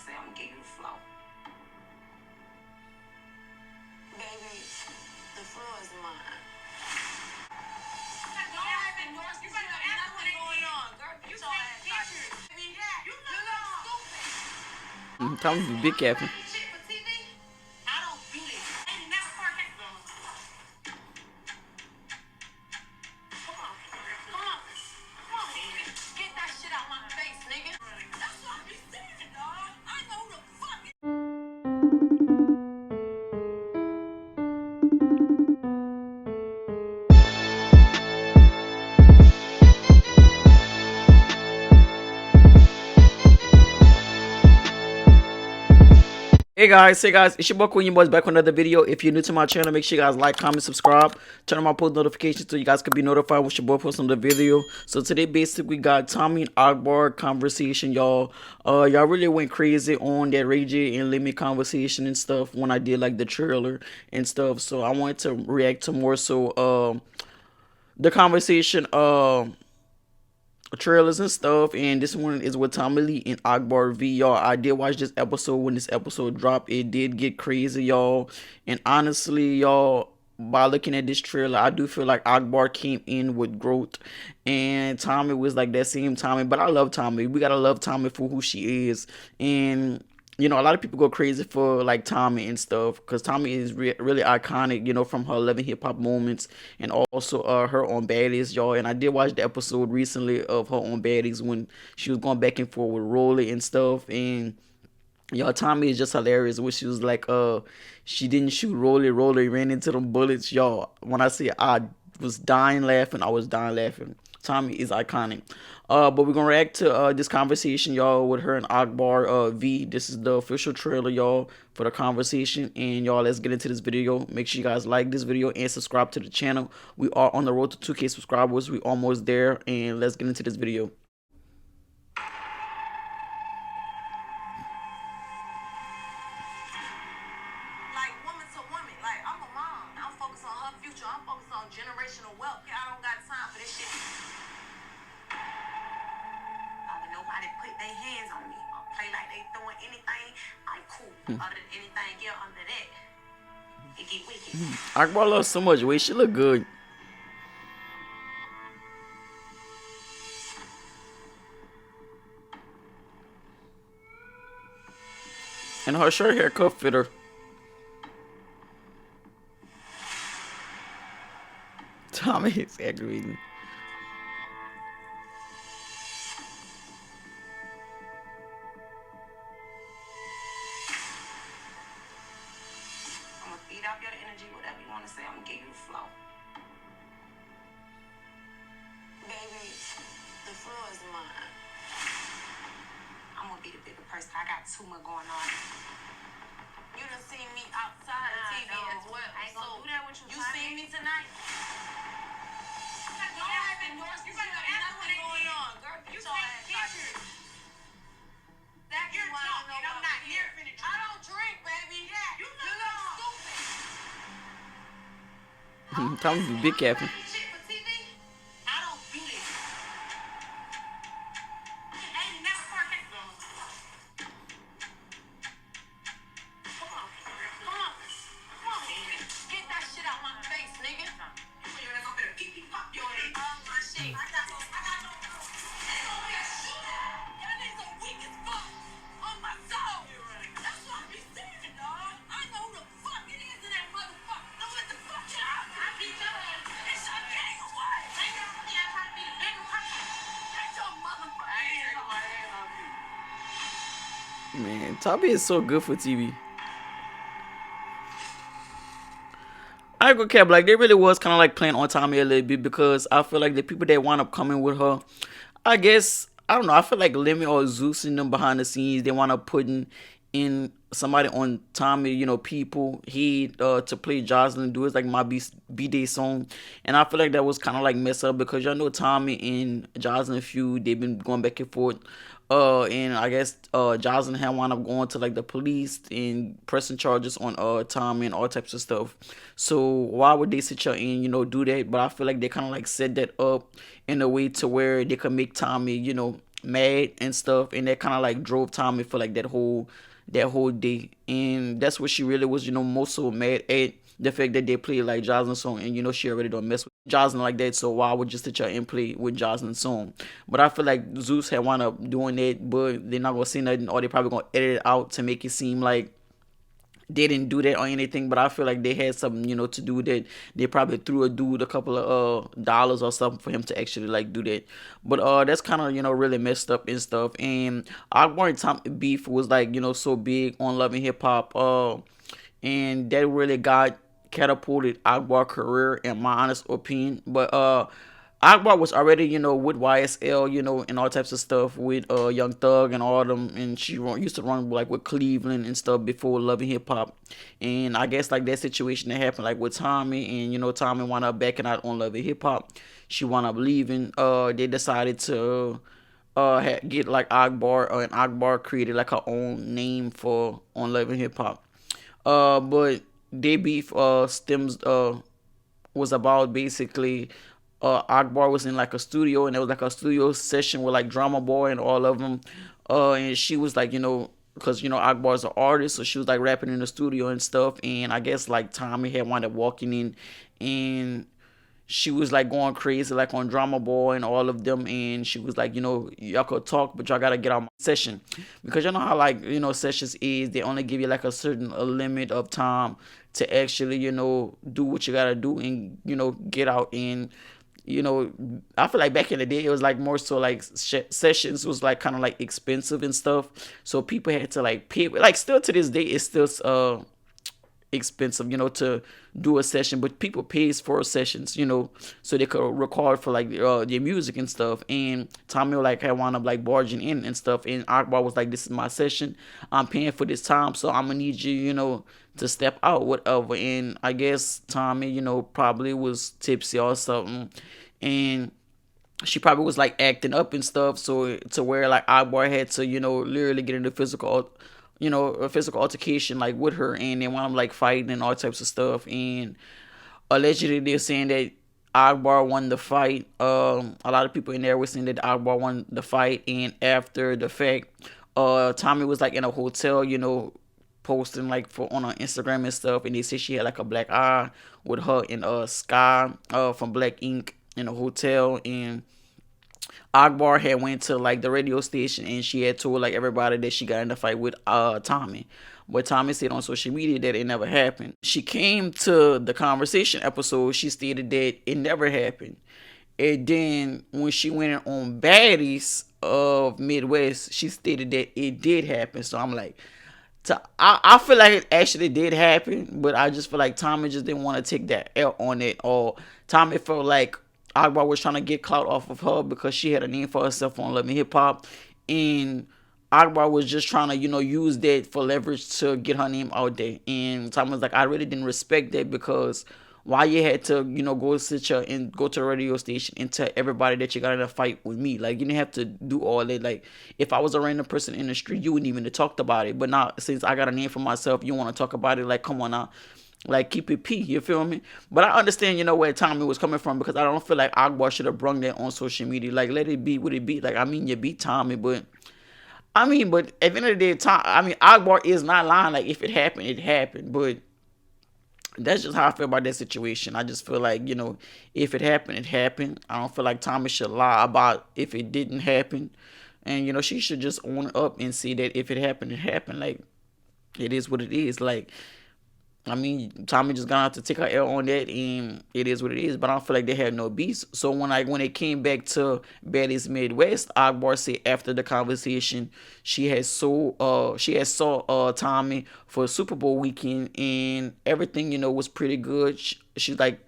say, I'm gonna give you the flow. Baby, the floor is mine. Tommie, be careful. Hey guys, it's your boy Queen, boys back with another video. If you're new to my channel, make sure you guys like, comment, subscribe, turn on my post notifications so you guys can be notified when your boy posts another video. So today basically we got Tommie and Akbar conversation, y'all. Y'all really went crazy on that Ray J and Limit conversation and stuff when I did like the trailer and stuff. So I wanted to react to more so the conversation trailers and stuff, and this one is with Tommie and Akbar V. Y'all, I did watch this episode. When this episode dropped, it did get crazy, y'all, and honestly, y'all, by looking at this trailer, I do feel like Akbar came in with growth and Tommie was like that same Tommie. But I love Tommie. We gotta love Tommie for who she is. And you know, a lot of people go crazy for like Tommie and stuff because Tommie is really iconic, you know, from her 11 hip hop moments and also her on Baddies, y'all. And I did watch the episode recently of her on Baddies when she was going back and forth with Rolly and stuff. And y'all, Tommie is just hilarious. When she was like, she didn't shoot Rolly ran into them bullets, y'all. When I say I was dying laughing, I was dying laughing. Tommie is iconic. But we're gonna react to this conversation, y'all, with her and Akbar V. This is the official trailer, y'all, for the conversation. And y'all, let's get into this video. Make sure you guys like this video and subscribe to the channel. We are on the road to 2K subscribers. We almost there, and let's get into this video. Generational wealth. I don't got time for this shit. Nobody put their hands on me or play like they throwing anything. I'm cool. Other than anything get under that, it get wicked. Akbar lost so much weight. She look good. And her short haircut fit her. Tommie is aggravating. I'm gonna feed off your energy, whatever you want to say. I'm gonna give you the flow. Baby, the floor is mine. I'm gonna be the bigger person. I got too much going on. You done seen me outside of TV as well. I ain't gonna do that with you. You seen me tonight? You got nothing going on, girl. You take pictures. That's why I don't know. I'm not here. I don't drink, baby. You look stupid. Tommie, be careful. Man, Tommie is so good for TV. I ain't gonna care, but like they really was kind of like playing on Tommie a little bit because I feel like the people that wound up coming with her, I guess, I don't know, I feel like Lemmy or Zeus in them behind the scenes, they want to putting in somebody on Tommie, you know, people he to play Jocelyn do. It's like my B-Day song, and I feel like that was kind of like messed up because y'all know Tommie and Jocelyn feud, they've been going back and forth. And I guess Jocelyn had wound up going to like the police and pressing charges on Tommie and all types of stuff. So why would they sit here and, you know, do that? But I feel like they kind of like set that up in a way to where they could make Tommie, you know, mad and stuff, and that kind of like drove Tommie for like that whole day, and that's what she really was, most so mad at. The fact that they played like Jocelyn's song, and she already don't mess with Jocelyn like that, so why would just sit there and play with Jocelyn's song? But I feel like Zeus had wound up doing that, but they're not gonna say nothing, or they probably gonna edit it out to make it seem like they didn't do that or anything. But I feel like they had something, to do that. They probably threw a dude a couple of dollars or something for him to actually like do that. But that's kind of really messed up and stuff. And Akbar and Tom beef was like so big on Love and Hip Hop, and that really got catapulted Akbar career in my honest opinion. But Akbar was already, with YSL, and all types of stuff with Young Thug and all of them, and she used to run like with Cleveland and stuff before Love and Hip Hop. And I guess like that situation that happened like with Tommie, and Tommie wound up backing out on Love and Hip Hop. She wound up leaving. They decided to get like Akbar, and Akbar created like her own name for on Love and Hip Hop. But they beef stems was about basically Akbar was in like a studio, and it was like a studio session with like Drama Boy and all of them. And she was like, because Akbar's an artist, so she was like rapping in the studio and stuff. And I guess like Tommie had wound up walking in, and she was like going crazy like on Drama Boy and all of them, and she was like, y'all could talk, but y'all gotta get out my session, because you know how like sessions is, they only give you like a certain limit of time to actually do what you gotta do, and get out. And I feel like back in the day it was like more so like sessions was like kind of like expensive and stuff, so people had to like pay. Like still to this day it's still expensive, to do a session, but people pays for sessions, so they could record for like their music and stuff. And Tommie like had wound up like barging in and stuff, and Akbar was like, "This is my session. I'm paying for this time, so I'm gonna need you, to step out, whatever." And I guess Tommie, probably was tipsy or something, and she probably was like acting up and stuff, so to where like Akbar had to literally get into a physical altercation like with her, and they wound up like fighting and all types of stuff. And allegedly they're saying that Akbar won the fight. A lot of people in there were saying that Akbar won the fight, and after the fact, Tommie was like in a hotel, posting like for on her Instagram and stuff, and they said she had like a black eye with her and Sky from Black Ink in a hotel. And Akbar had went to like the radio station, and she had told like everybody that she got in a fight with Tommie. But Tommie said on social media that it never happened. She came to the conversation episode, she stated that it never happened. And then when she went on Baddies of Midwest, she stated that it did happen. So I'm like, I feel like it actually did happen, but I just feel like Tommie just didn't want to take that L on it, or Tommie felt like Akbar was trying to get clout off of her because she had a name for herself on Love and Hip Hop, and Akbar was just trying to use that for leverage to get her name out there. And Tommie was like, I really didn't respect that, because why you had to go sit here and go to a radio station and tell everybody that you got in a fight with me? Like, you didn't have to do all that. Like, if I was a random person in the street, you wouldn't even have talked about it. But now, since I got a name for myself, you want to talk about it? Like, come on now. Like, keep it P, you feel me? But I understand, where Tommie was coming from, because I don't feel like Akbar should have brung that on social media. Like, let it be what it be. Like, I mean, you beat Tommie, but at the end of the day, Akbar is not lying. Like, if it happened, it happened. But that's just how I feel about that situation. I just feel like, if it happened, it happened. I don't feel like Tommie should lie about if it didn't happen. And, she should just own up and see that if it happened, it happened. Like, it is what it is. Like, Tommie just gonna have to take her L on that, and it is what it is. But I don't feel like they had no beats. So when it came back to Baddies Midwest, Akbar said after the conversation, she had saw Tommie for Super Bowl weekend, and everything was pretty good. She's like,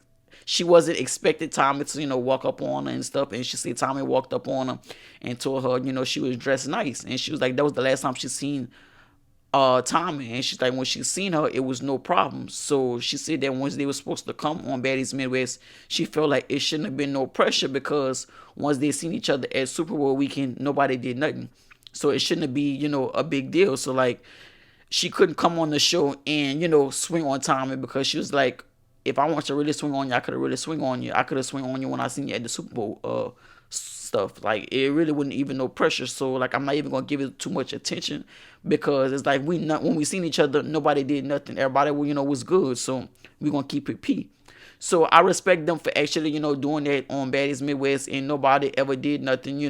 she wasn't expected Tommie to walk up on her and stuff, and she said Tommie walked up on her and told her she was dressed nice, and she was like that was the last time she seen Tommie, and she's like when she seen her it was no problem. So she said that once they were supposed to come on Baddies Midwest, she felt like it shouldn't have been no pressure, because once they seen each other at Super Bowl weekend, nobody did nothing, so it shouldn't be a big deal. So like, she couldn't come on the show and swing on Tommie, because she was like, if I want to really swing on you, I could have really swing on you. I could have swing on you when I seen you at the Super Bowl stuff. Like it really wasn't even no pressure. So like I'm not even gonna give it too much attention because it's like when we seen each other, nobody did nothing. Everybody was good. So we gonna keep it P. So I respect them for actually doing that on Baddies Midwest, and nobody ever did nothing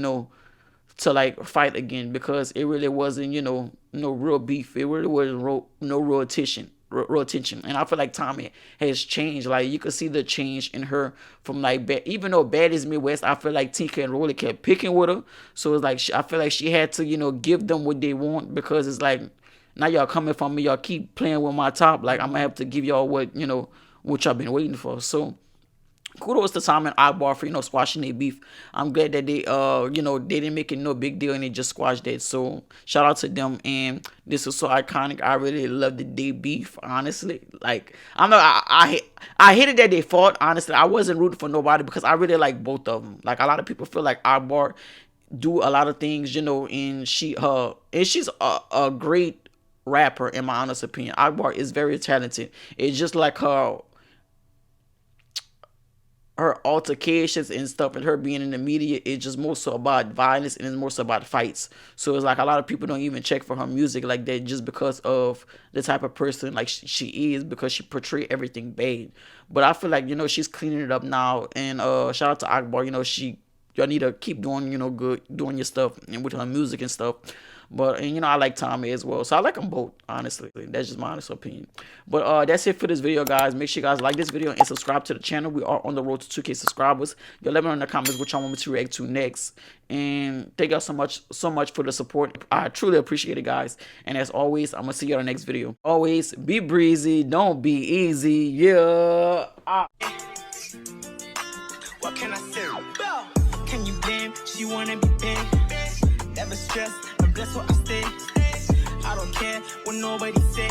to like fight again, because it really wasn't no real beef. It really wasn't no real attention. And I feel like Tommie has changed. Like you could see the change in her from like even though Baddies Midwest, I feel like Tika and Rolly kept picking with her. So it's like I feel like she had to give them what they want, because it's like now y'all coming from me, y'all keep playing with my top. Like I'm gonna have to give y'all what y'all been waiting for. So kudos to Tommie and Akbar for squashing their beef. I'm glad that they they didn't make it no big deal and they just squashed that. So shout out to them, and this was so iconic. I really loved the day beef, honestly. Like I hated that they fought. Honestly, I wasn't rooting for nobody because I really like both of them. Like a lot of people feel like Akbar do a lot of things, and she's a great rapper in my honest opinion. Akbar is very talented. It's just like her altercations and stuff, and her being in the media, it's just more so about violence and it's more so about fights. So it's like a lot of people don't even check for her music like that, just because of the type of person like she is, because she portray everything bad. But I feel like she's cleaning it up now, and shout out to Akbar. Y'all need to keep doing good, doing your stuff and with her music and stuff. But and I like Tommie as well, so I like them both, honestly. That's just my honest opinion. But that's it for this video, guys. Make sure you guys like this video and subscribe to the channel. We are on the road to 2K subscribers. Y'all let me know in the comments what y'all want me to react to next. And thank y'all so much for the support. I truly appreciate it, guys. And as always, I'm gonna see you on the next video. Always be breezy, don't be easy. Yeah. What can I say? Can you blame? She wanna be big. Never stress. That's what I stay. I don't care what nobody say.